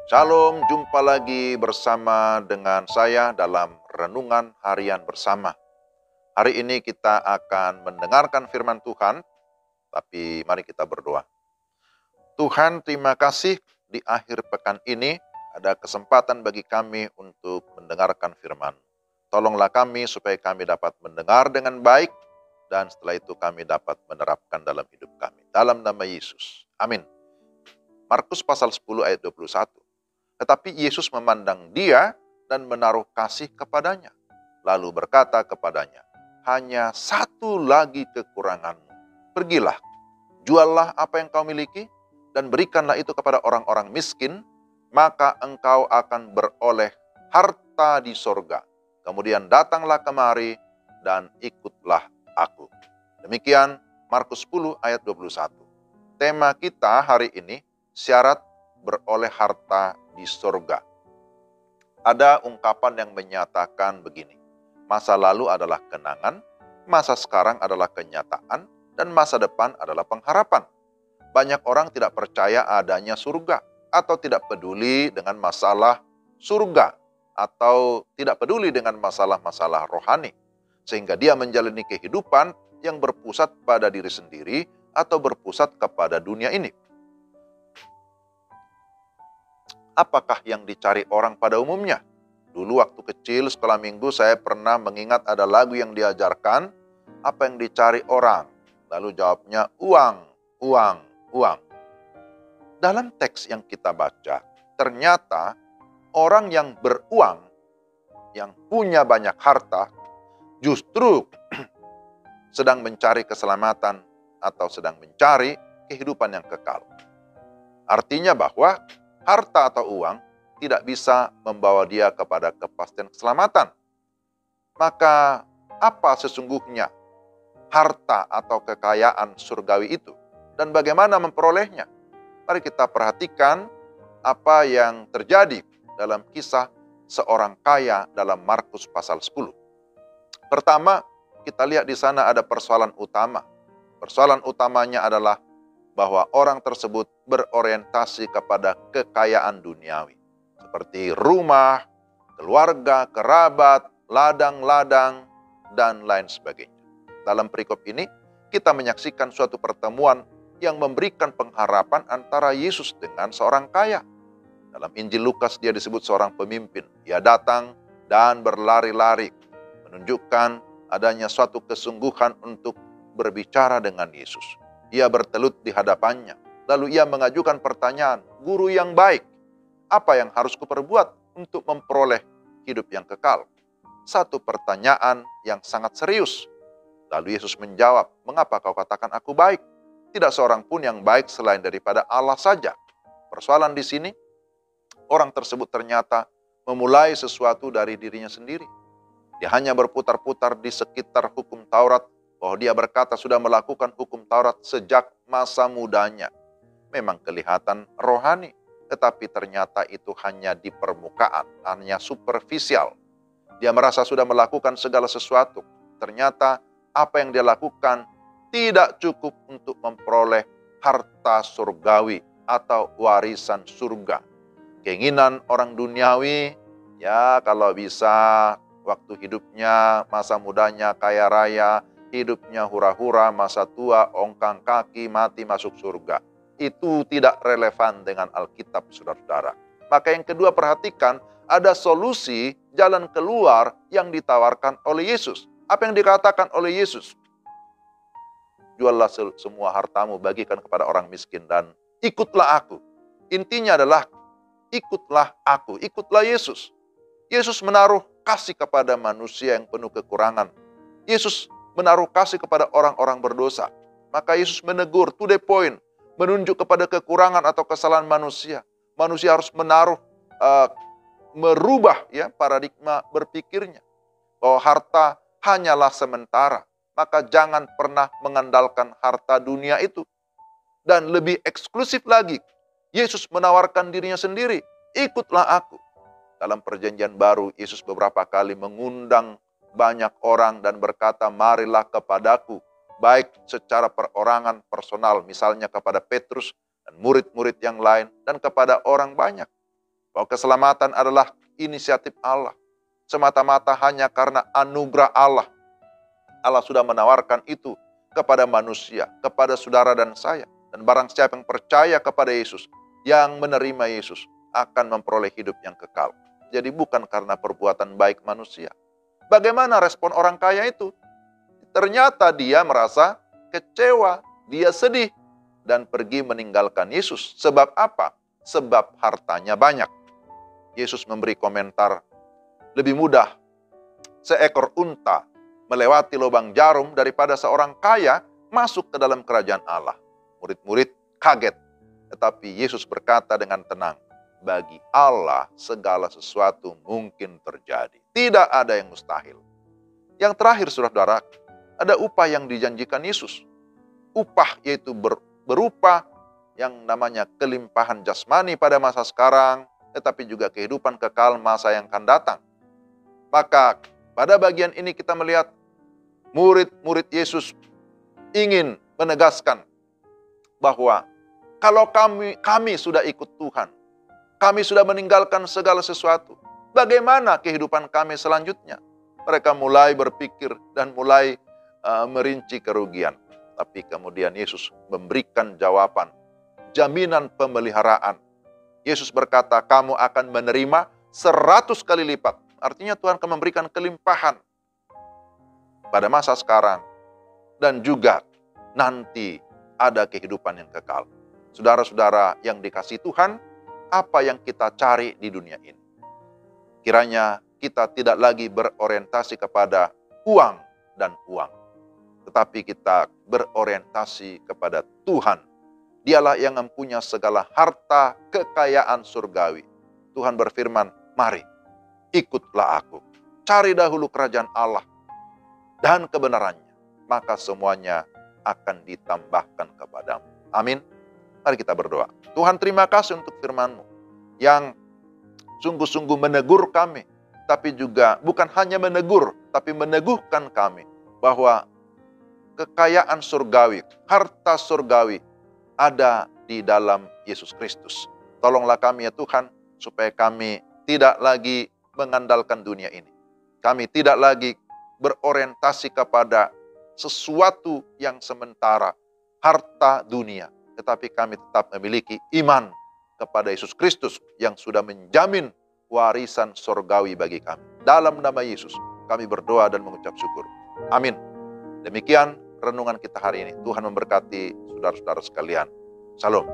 Shalom, jumpa lagi bersama dengan saya dalam Renungan Harian Bersama. Hari ini kita akan mendengarkan firman Tuhan, tapi mari kita berdoa. Tuhan, terima kasih di akhir pekan ini ada kesempatan bagi kami untuk mendengarkan firman. Tolonglah kami supaya kami dapat mendengar dengan baik, dan setelah itu kami dapat menerapkan dalam hidup kami. Dalam nama Yesus, amin. Markus pasal 10 ayat 21. Tetapi Yesus memandang dia dan menaruh kasih kepadanya. Lalu berkata kepadanya, hanya satu lagi kekuranganmu. Pergilah, juallah apa yang kau miliki, dan berikanlah itu kepada orang-orang miskin, maka engkau akan beroleh harta di sorga. Kemudian datanglah kemari dan ikutlah aku. Demikian Markus 10 ayat 21. Tema kita hari ini, syarat beroleh harta di surga. Ada ungkapan yang menyatakan begini, masa lalu adalah kenangan, masa sekarang adalah kenyataan, dan masa depan adalah pengharapan. Banyak orang tidak percaya adanya surga, atau tidak peduli dengan masalah surga, atau tidak peduli dengan masalah-masalah rohani, sehingga dia menjalani kehidupan yang berpusat pada diri sendiri, atau berpusat kepada dunia ini. Apakah yang dicari orang pada umumnya? Dulu waktu kecil sekolah minggu saya pernah mengingat ada lagu yang diajarkan, apa yang dicari orang? Lalu jawabnya uang, uang, uang. Dalam teks yang kita baca, ternyata orang yang beruang, yang punya banyak harta, justru sedang mencari keselamatan atau sedang mencari kehidupan yang kekal. Artinya bahwa harta atau uang tidak bisa membawa dia kepada kepastian keselamatan. Maka apa sesungguhnya harta atau kekayaan surgawi itu? Dan bagaimana memperolehnya? Mari kita perhatikan apa yang terjadi dalam kisah seorang kaya dalam Markus pasal 10. Pertama, kita lihat di sana ada persoalan utama. Persoalan utamanya adalah bahwa orang tersebut berorientasi kepada kekayaan duniawi. Seperti rumah, keluarga, kerabat, ladang-ladang, dan lain sebagainya. Dalam perikop ini, kita menyaksikan suatu pertemuan yang memberikan pengharapan antara Yesus dengan seorang kaya. Dalam Injil Lukas dia disebut seorang pemimpin. Dia datang dan berlari-lari, menunjukkan adanya suatu kesungguhan untuk berbicara dengan Yesus. Ia bertelut di hadapannya. Lalu ia mengajukan pertanyaan, guru yang baik, apa yang harus kuperbuat untuk memperoleh hidup yang kekal? Satu pertanyaan yang sangat serius. Lalu Yesus menjawab, mengapa kau katakan aku baik? Tidak seorang pun yang baik selain daripada Allah saja. Persoalan di sini, orang tersebut ternyata memulai sesuatu dari dirinya sendiri. Dia hanya berputar-putar di sekitar hukum Taurat, bahwa dia berkata sudah melakukan hukum Taurat sejak masa mudanya. Memang kelihatan rohani, tetapi ternyata itu hanya di permukaan, hanya superficial. Dia merasa sudah melakukan segala sesuatu. Ternyata apa yang dia lakukan tidak cukup untuk memperoleh harta surgawi atau warisan surga. Keinginan orang duniawi, ya kalau bisa waktu hidupnya, masa mudanya kaya raya, hidupnya hura-hura, masa tua, ongkang kaki, mati masuk surga. Itu tidak relevan dengan Alkitab, saudara-saudara. Maka yang kedua, perhatikan, ada solusi jalan keluar yang ditawarkan oleh Yesus. Apa yang dikatakan oleh Yesus? Juallah semua hartamu, bagikan kepada orang miskin, dan ikutlah aku. Intinya adalah, ikutlah aku, ikutlah Yesus. Yesus menaruh kasih kepada manusia yang penuh kekurangan. Yesus menaruh kasih kepada orang-orang berdosa. Maka Yesus menegur, to the point, menunjuk kepada kekurangan atau kesalahan manusia. Manusia harus merubah ya paradigma berpikirnya. Bahwa harta hanyalah sementara. Maka jangan pernah mengandalkan harta dunia itu. Dan lebih eksklusif lagi, Yesus menawarkan dirinya sendiri, ikutlah aku. Dalam perjanjian baru, Yesus beberapa kali mengundang banyak orang dan berkata, marilah kepadaku, baik secara perorangan personal, misalnya kepada Petrus dan murid-murid yang lain, dan kepada orang banyak. bahwa keselamatan adalah inisiatif Allah. Semata-mata hanya karena anugerah Allah. Allah sudah menawarkan itu kepada manusia, kepada saudara dan saya. Dan barang siapa yang percaya kepada Yesus, yang menerima Yesus, akan memperoleh hidup yang kekal. Jadi bukan karena perbuatan baik manusia. Bagaimana respon orang kaya itu? Ternyata dia merasa kecewa, dia sedih, dan pergi meninggalkan Yesus. Sebab apa? Sebab hartanya banyak. Yesus memberi komentar, lebih mudah seekor unta melewati lubang jarum daripada seorang kaya masuk ke dalam kerajaan Allah. Murid-murid kaget, tetapi Yesus berkata dengan tenang, bagi Allah segala sesuatu mungkin terjadi. Tidak ada yang mustahil. Yang terakhir, saudara-saudara, ada upah yang dijanjikan Yesus. Upah yaitu berupa yang namanya kelimpahan jasmani pada masa sekarang, tetapi juga kehidupan kekal masa yang akan datang. Maka pada bagian ini kita melihat murid-murid Yesus ingin menegaskan bahwa kalau kami sudah ikut Tuhan, kami sudah meninggalkan segala sesuatu, bagaimana kehidupan kami selanjutnya? Mereka mulai berpikir dan mulai merinci kerugian. Tapi kemudian Yesus memberikan jawaban, jaminan pemeliharaan. Yesus berkata, kamu akan menerima 100 kali lipat. Artinya Tuhan akan memberikan kelimpahan pada masa sekarang dan juga nanti ada kehidupan yang kekal. Saudara-saudara yang dikasihi Tuhan, apa yang kita cari di dunia ini? Kiranya kita tidak lagi berorientasi kepada uang dan uang, tetapi kita berorientasi kepada Tuhan. Dialah yang mempunyai segala harta kekayaan surgawi. Tuhan berfirman, mari ikutlah aku. Cari dahulu kerajaan Allah dan kebenarannya, maka semuanya akan ditambahkan kepadamu. Amin. Mari kita berdoa. Tuhan, terima kasih untuk firman-Mu yang sungguh-sungguh menegur kami, tapi juga bukan hanya menegur, tapi meneguhkan kami bahwa kekayaan surgawi, harta surgawi ada di dalam Yesus Kristus. Tolonglah kami ya Tuhan, supaya kami tidak lagi mengandalkan dunia ini. Kami tidak lagi berorientasi kepada sesuatu yang sementara, harta dunia. Tetapi kami tetap memiliki iman kepada Yesus Kristus yang sudah menjamin warisan surgawi bagi kami. Dalam nama Yesus, kami berdoa dan mengucap syukur. Amin. Demikian renungan kita hari ini. Tuhan memberkati saudara-saudara sekalian. Shalom.